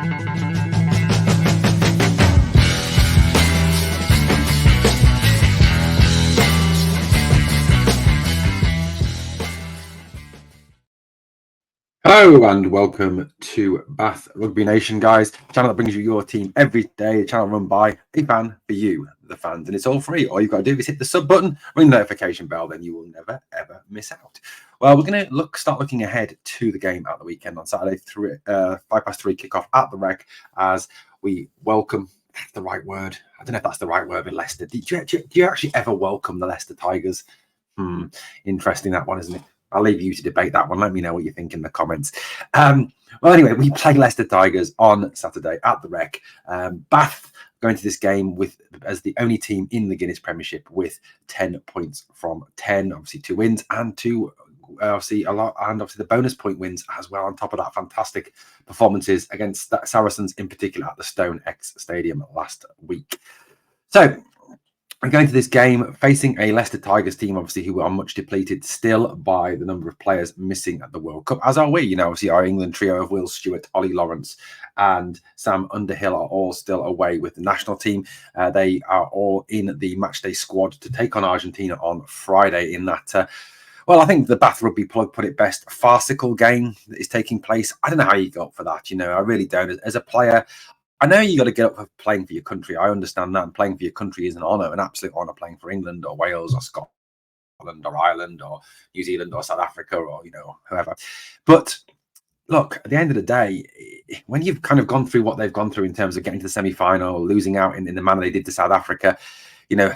Hello and welcome to Bath Rugby Nation, guys. Channel that brings you your team every day. A channel run by a fan for you, the fans, and it's all free. All you've got to do is hit the sub button, ring the notification bell, then you will never ever miss out. Well, we're going to start looking ahead to the game at the weekend on Saturday, 3 kickoff at the Rec, as we welcome. That's the right word. I don't know if that's the right word with Leicester. Do you actually ever welcome the Leicester Tigers? Interesting, that one, isn't it? I'll leave you to debate that one. Let me know what you think in the comments. Well, anyway, we play Leicester Tigers on Saturday at the Rec. Bath going to this game as the only team in the Guinness Premiership with 10 points from 10. Obviously, 2 wins and obviously the bonus point wins as well. On top of that, fantastic performances against Saracens, in particular at the Stone X Stadium last week. So, we're going to this game facing a Leicester Tigers team, obviously, who are much depleted still by the number of players missing at the World Cup, as are we. Obviously, our England trio of Will Stewart, Ollie Lawrence and Sam Underhill are all still away with the national team. They are all in the matchday squad to take on Argentina on Friday in that, well, I think the Bath Rugby Plug put it best, farcical game that is taking place. I don't know how you go up for that. I really don't. As a player, I know you got to get up for playing for your country. I understand that. And playing for your country is an honour, an absolute honour, playing for England or Wales or Scotland or Ireland or New Zealand or South Africa or, whoever. But look, at the end of the day, when you've kind of gone through what they've gone through in terms of getting to the semi-final, losing out in the manner they did to South Africa,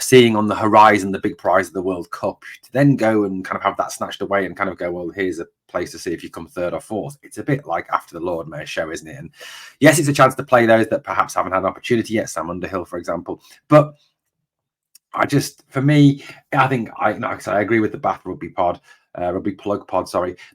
seeing on the horizon the big prize of the World Cup, to then go and kind of have that snatched away and kind of go, well, here's a place to see if you come third or fourth. It's a bit like after the Lord Mayor show, isn't it? And yes, it's a chance to play those that perhaps haven't had an opportunity yet, Sam Underhill, for example. But I think I agree with the Bath Rugby Plug pod,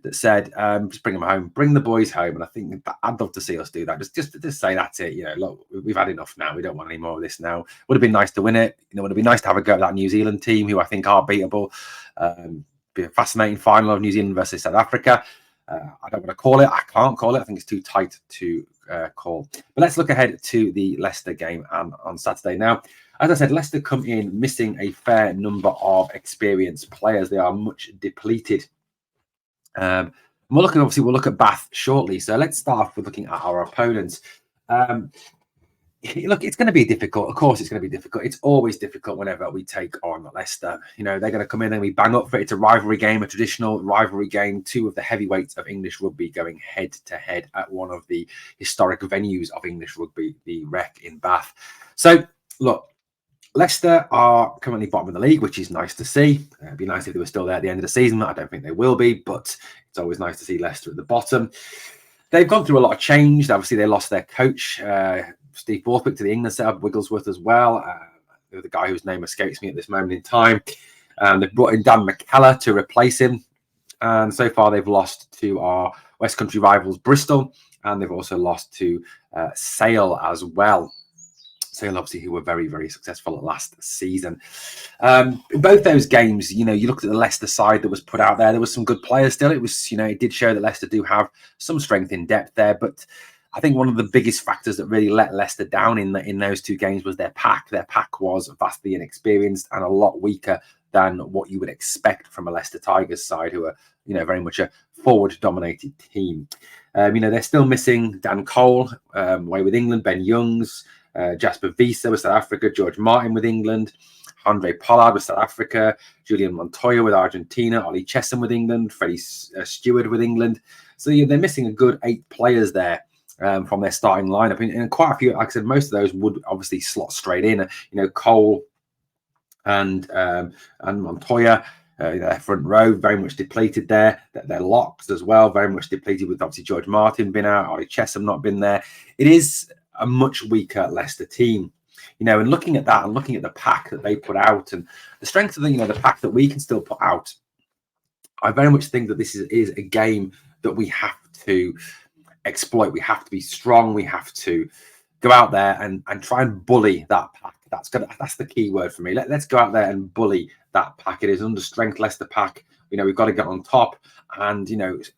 that said, just bring them home, bring the boys home. And I think that I'd love to see us do that. Just say that's it. Look, we've had enough now. We don't want any more of this now. Would have been nice to win it. Would have been nice to have a go at that New Zealand team, who I think are beatable. Be a fascinating final of New Zealand versus South Africa. I don't want to call it. I can't call it. I think it's too tight to call. But let's look ahead to the Leicester game on Saturday. Now, as I said, Leicester come in missing a fair number of experienced players. They are much depleted. We'll look at Bath shortly. So let's start with looking at our opponents. Look, it's going to be difficult. Of course, it's going to be difficult. It's always difficult whenever we take on Leicester. They're going to come in and we bang up for it. It's a rivalry game, a traditional rivalry game. 2 of the heavyweights of English rugby going head to head at one of the historic venues of English rugby, the Rec in Bath. So, look, Leicester are currently bottom of the league, which is nice to see. It'd be nice if they were still there at the end of the season. I don't think they will be, but it's always nice to see Leicester at the bottom. They've gone through a lot of change. Obviously, they lost their coach, Steve Borthwick, to the England setup, Wigglesworth as well. The guy whose name escapes me at this moment in time. They've brought in Dan McKellar to replace him. And so far, they've lost to our West Country rivals, Bristol. And they've also lost to Sale as well. Sale, obviously, who were very, very successful last season. In both those games, you looked at the Leicester side that was put out there. There was some good players still. It was, it did show that Leicester do have some strength in depth there. But I think one of the biggest factors that really let Leicester down in those 2 games was their pack. Their pack was vastly inexperienced and a lot weaker than what you would expect from a Leicester Tigers side, who are, very much a forward-dominated team. They're still missing Dan Cole, away with England, Ben Youngs, Jasper Wiese with South Africa, George Martin with England, Andre Pollard with South Africa, Julian Montoya with Argentina, Ollie Chessum with England, Freddie Stewart with England. So they're missing a good 8 players there from their starting lineup. And quite a few, like I said, most of those would obviously slot straight in. Cole and Montoya, their front row, very much depleted there. Their locks as well, very much depleted, with obviously George Martin been out, Ollie Chessum not been there. It is a much weaker Leicester team, and looking at that and looking at the pack that they put out and the strength of the pack that we can still put out, I very much think that this is a game that we have to exploit. We have to be strong. We have to go out there and try and bully that pack. That's the key word for me. Let's go out there and bully that pack. It is under strength Leicester pack we've got to get on top and,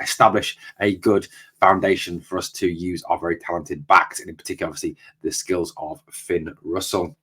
establish a good foundation for us to use our very talented backs, and in particular, obviously, the skills of Finn Russell.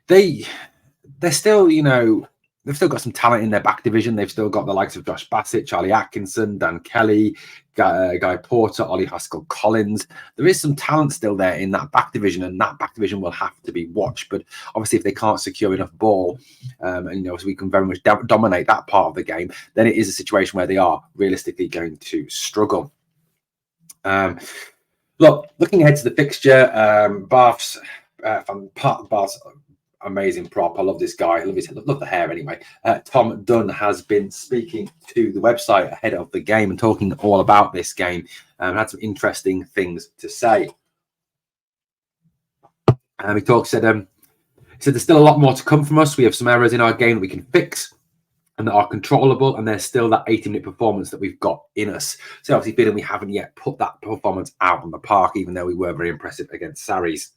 They're still, they've still got some talent in their back division. They've still got the likes of Josh Bassett, Charlie Atkinson, Dan Kelly, Guy Porter, Ollie Haskell-Collins. There is some talent still there in that back division, and that back division will have to be watched. But obviously, if they can't secure enough ball, and so we can very much dominate that part of the game, then it is a situation where they are realistically going to struggle. Looking ahead to the fixture, Bath's amazing prop. I love this guy. I love the hair anyway. Tom Dunn has been speaking to the website ahead of the game and talking all about this game, and had some interesting things to say. He said there's still a lot more to come from us. We have some errors in our game that we can fix and that are controllable, and there's still that 80-minute performance that we've got in us. So obviously feeling we haven't yet put that performance out on the park, even though we were very impressive against Sarries.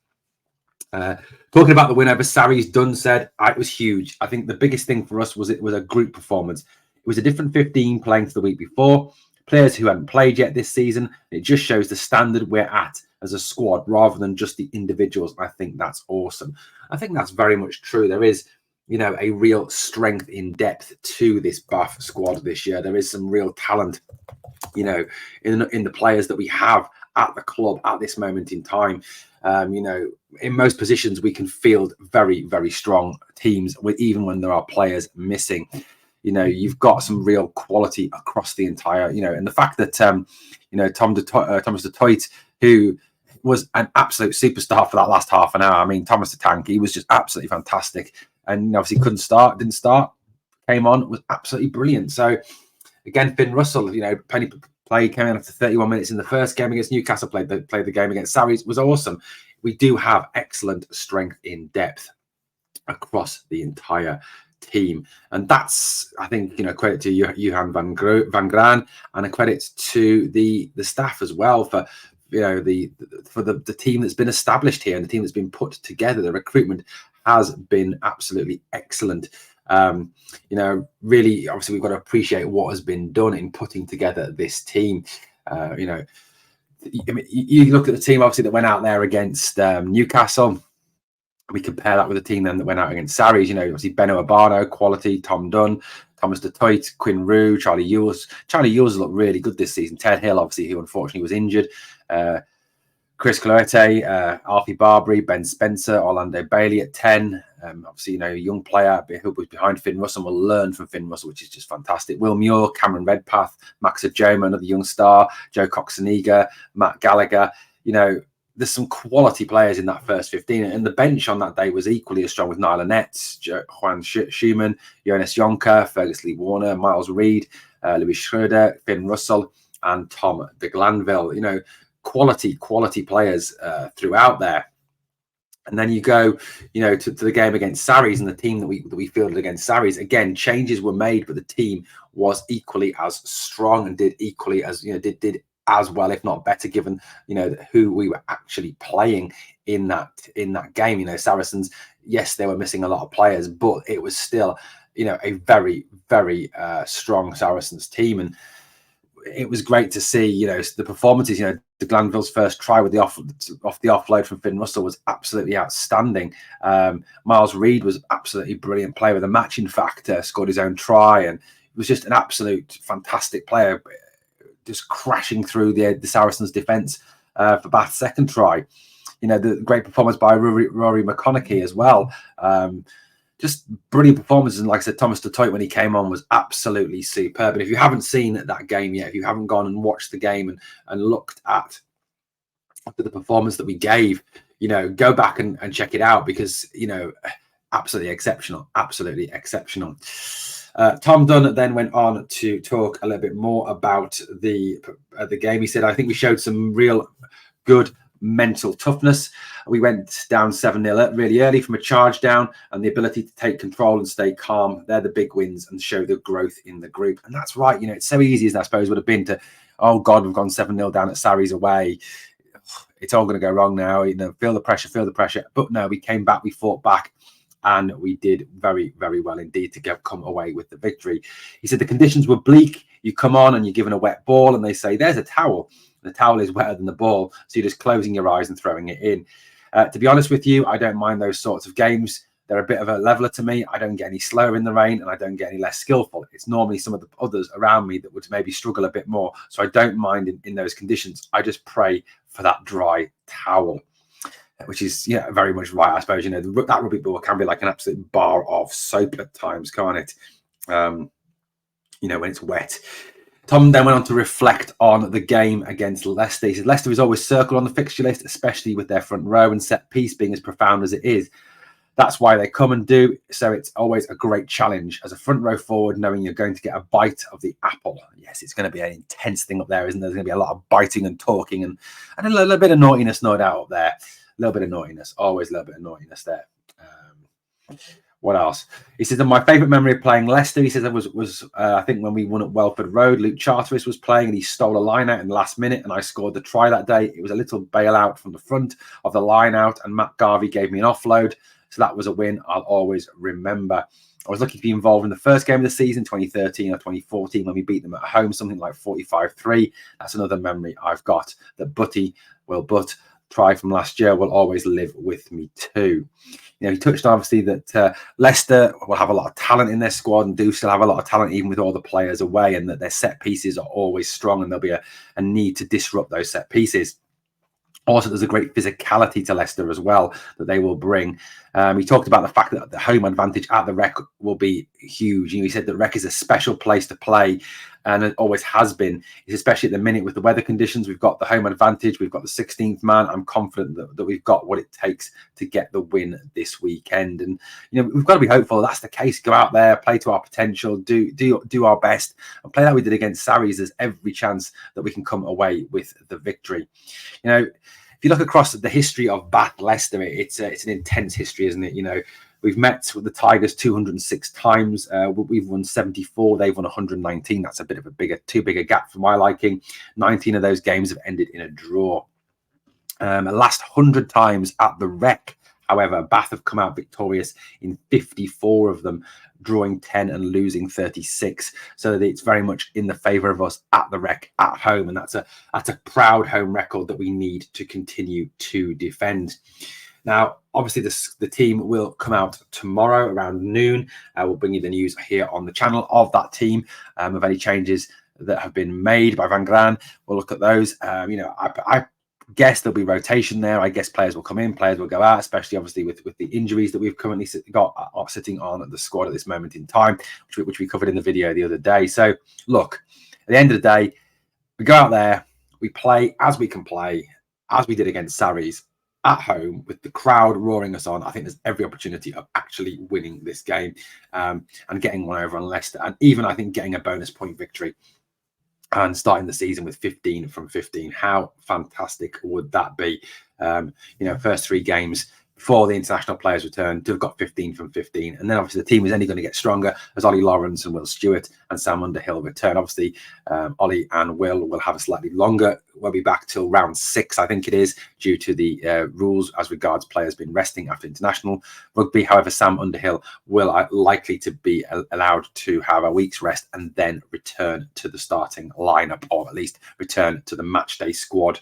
Talking about the win over Sarries, Dunn said it was huge. I think the biggest thing for us was it was a group performance. It was a different 15 playing to the week before, players who hadn't played yet this season. It just shows the standard we're at as a squad rather than just the individuals. I think that's awesome. I think that's very much true. There is, a real strength in depth to this Bath squad this year. There is some real talent, in the players that we have at the club at this moment in time. In most positions, we can field very, very strong teams, even when there are players missing. You've got some real quality across the entire, and the fact that, Thomas de Toit, who was an absolute superstar for that last half an hour. I mean, Thomas the Tank, he was just absolutely fantastic. And obviously didn't start, came on, was absolutely brilliant. So again, Finn Russell, penny play, came in after 31 minutes in the first game against Newcastle, played the game against Sarries, was awesome. We do have excellent strength in depth across the entire team, and that's, I think, credit to Johan van Graan, and a credit to the staff as well for the team that's been established here and the team that's been put together. The recruitment has been absolutely excellent. Really, obviously, we've got to appreciate what has been done in putting together this team. You look at the team, obviously, that went out there against Newcastle. We compare that with the team then that went out against Sarries. Obviously, Benno Urbano, quality, Tom Dunn, Thomas de Toit, Quinn Rue, Charlie Ewells. Charlie Ewells looked really good this season. Ted Hill, obviously, who unfortunately was injured. Chris Cloete, Alfie Barbary, Ben Spencer, Orlando Bailey at 10. Obviously, a young player who was behind Finn Russell, will learn from Finn Russell, which is just fantastic. Will Muir, Cameron Redpath, Max Ajoma, another young star, Joe Coxoniga, Matt Gallagher. There's some quality players in that first 15. And the bench on that day was equally as strong with Nyla Nets, Juan Schumann, Jonas Jonker, Fergus Lee Warner, Miles Reed, Louis Schroeder, Finn Russell, and Tom de Glanville. Quality players throughout there. And then you go, to the game against Sarries, and the team that we fielded against Sarries. Again, changes were made, but the team was equally as strong and did equally as did as well, if not better, given who we were actually playing in that game. Saracens, yes, they were missing a lot of players, but it was still a very, very strong Saracens team. And it was great to see, the performances. De Glanville's first try with the offload from Finn Russell was absolutely outstanding. Miles Reed was absolutely brilliant player with a matching factor, scored his own try, and it was just an absolute fantastic player, just crashing through the Saracens' defence for Bath's second try. The great performance by Rory McConaughey as well. Just brilliant performances. And like I said, Thomas de Toit, when he came on, was absolutely superb. And if you haven't seen that game yet, if you haven't gone and watched the game and looked at the performance that we gave, go back and check it out, because, absolutely exceptional. Tom Dunn then went on to talk a little bit more about the game. He said, I think we showed some real good mental toughness. We went down 7-0 really early from a charge down, and the ability to take control and stay calm. They're the big wins and show the growth in the group. And that's right. It's so easy as I suppose would have been to, oh God, we've gone 7-0 down at Sarries away. It's all going to go wrong now. Feel the pressure. But no, we came back, we fought back, and we did very, very well indeed to come away with the victory. He said the conditions were bleak. You come on and you're given a wet ball and they say, there's a towel. The towel is wetter than the ball, so you're just closing your eyes and throwing it in. To be honest with you, I don't mind those sorts of games. They're a bit of a leveler to me. I don't get any slower in the rain and I don't get any less skillful. It's normally some of the others around me that would maybe struggle a bit more. So I don't mind in those conditions. I just pray for that dry towel, which is, yeah, very much right. I suppose, that rugby ball can be like an absolute bar of soap at times, can't it? When it's wet. Tom then went on to reflect on the game against Leicester. He said, Leicester is always circled on the fixture list, especially with their front row and set piece being as profound as it is. That's why they come and do. So it's always a great challenge as a front row forward, knowing you're going to get a bite of the apple. Yes, it's going to be an intense thing up there, isn't there? There's going to be a lot of biting and talking and a little bit of naughtiness, no doubt, up there. A little bit of naughtiness, always a little bit of naughtiness there. What else? He says that my favourite memory of playing Leicester, he says, was I think when we won at Welford Road, Luke Charteris was playing and he stole a line out in the last minute and I scored the try that day. It was a little bailout from the front of the line out and Matt Garvey gave me an offload. So that was a win I'll always remember. I was lucky to be involved in the first game of the season, 2013 or 2014, when we beat them at home, something like 45-3. That's another memory I've got. That Butt try from last year will always live with me too. He touched on obviously that Leicester will have a lot of talent in their squad and do still have a lot of talent even with all the players away, and that their set pieces are always strong and there'll be a need to disrupt those set pieces. Also, there's a great physicality to Leicester as well that they will bring. He talked about the fact that the home advantage at the Rec will be huge. He said that Rec is a special place to play, and it always has been. Especially at the minute with the weather conditions, we've got the home advantage. We've got the 16th man. I'm confident that we've got what it takes to get the win this weekend. And we've got to be hopeful that's the case. Go out there, play to our potential, do our best, and play like we did against Sarries. There's every chance that we can come away with the victory. If you look across the history of Bath Leicester, it's an intense history, isn't it? We've met with the Tigers 206 times. We've won 74. They've won 119. That's a bit of too big a gap for my liking. 19 of those games have ended in a draw. The last 100 times at the Rec, however, Bath have come out victorious in 54 of them, drawing 10 and losing 36. So it's very much in the favour of us at the Rec at home, and that's a proud home record that we need to continue to defend. Now, obviously, the team will come out tomorrow around noon. We'll bring you the news here on the channel of that team, of any changes that have been made by Van Gran. We'll look at those. I guess there'll be rotation there. I guess players will come in, players will go out, especially obviously with the injuries that we've currently got sitting on the squad at this moment in time, which we covered in the video the other day. So look, at the end of the day, we go out there, we play as we can play, as we did against Sarries at home with the crowd roaring us on. I think there's every opportunity of actually winning this game and getting one over on Leicester, and even I think getting a bonus point victory and starting the season with 15 from 15. How fantastic would that be? First 3 games before the international players return to have got 15 from 15. And then obviously the team is only going to get stronger as Ollie Lawrence and Will Stewart and Sam Underhill return. Obviously, Ollie and Will have a slightly longer. We'll be back till round 6, I think it is, due to the rules as regards players being resting after international rugby. However, Sam Underhill will likely to be allowed to have a week's rest and then return to the starting lineup, or at least return to the matchday squad.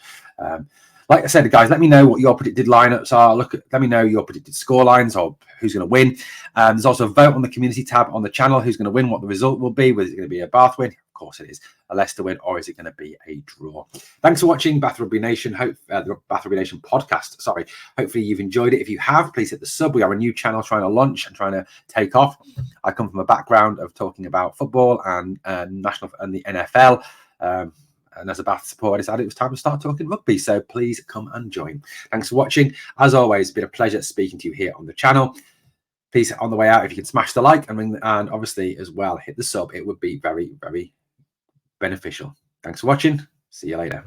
Like I said, guys, let me know what your predicted lineups are. Let me know your predicted score lines or who's going to win. There's also a vote on the community tab on the channel. Who's going to win? What the result will be? Whether it's going to be a Bath win? Of course it is. A Leicester win, or is it going to be a draw? Thanks for watching Bath Rugby Nation. The Bath Rugby Nation podcast. Sorry. Hopefully you've enjoyed it. If you have, please hit the sub. We are a new channel trying to launch and trying to take off. I come from a background of talking about football and national and the NFL. And as a Bath supporter, I decided it was time to start talking rugby. So please come and join. Thanks for watching. As always, it's been a pleasure speaking to you here on the channel. Please, on the way out, if you can smash the like and obviously as well, hit the sub. It would be very, very beneficial. Thanks for watching. See you later.